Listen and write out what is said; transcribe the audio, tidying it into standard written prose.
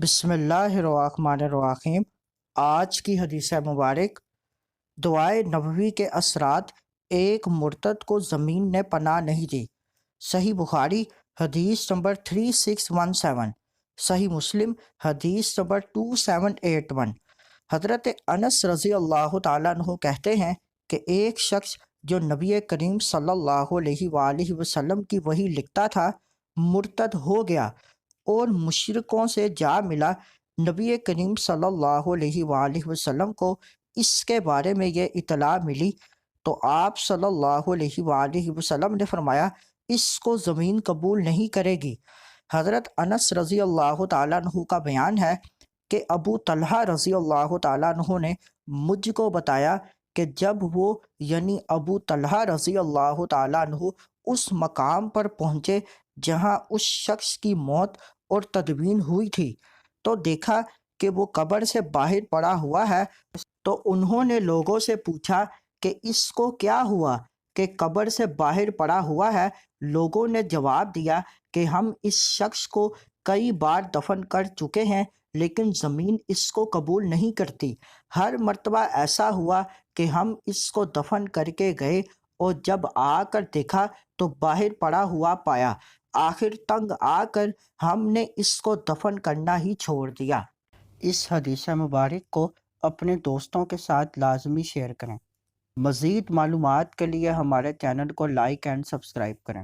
بسم اللہ الرحمن الرحیم۔ آج کی حدیث مبارک، دعائے نبوی کے اثرات۔ ایک مرتد کو زمین نے پناہ نہیں دی۔ صحیح بخاری حدیث نمبر 3617، صحیح مسلم حدیث نمبر 2781۔ حضرت انس رضی اللہ تعالیٰ عنہ کہتے ہیں کہ ایک شخص جو نبی کریم صلی اللہ علیہ وآلہ وسلم کی وحی لکھتا تھا مرتد ہو گیا اور مشرکوں سے جا ملا۔ نبی کریم صلی اللہ علیہ وآلہ وسلم کو اس کے بارے میں یہ اطلاع ملی تو آپ صلی اللہ علیہ وآلہ وسلم نے فرمایا اس کو زمین قبول نہیں کرے گی۔ حضرت انس رضی اللہ تعالیٰ عنہ کا بیان ہے کہ ابو طلحہ رضی اللہ تعالیٰ عنہ نے مجھ کو بتایا کہ جب وہ یعنی ابو طلحہ رضی اللہ تعالیٰ عنہ اس مقام پر پہنچے جہاں اس شخص کی موت اور تدفین ہوئی تھی تو دیکھا کہ وہ قبر سے باہر پڑا ہوا ہے، تو انہوں نے لوگوں سے پوچھا کہ اس کو کیا ہوا کہ قبر سے باہر پڑا ہوا ہے۔ لوگوں نے جواب دیا کہ ہم اس شخص کو کئی بار دفن کر چکے ہیں لیکن زمین اس کو قبول نہیں کرتی۔ ہر مرتبہ ایسا ہوا کہ ہم اس کو دفن کر کے گئے اور جب آ کر دیکھا تو باہر پڑا ہوا پایا۔ آخر تنگ آ کر ہم نے اس کو دفن کرنا ہی چھوڑ دیا۔ اس حدیث مبارک کو اپنے دوستوں کے ساتھ لازمی شیئر کریں۔ مزید معلومات کے لیے ہمارے چینل کو لائک اینڈ سبسکرائب کریں۔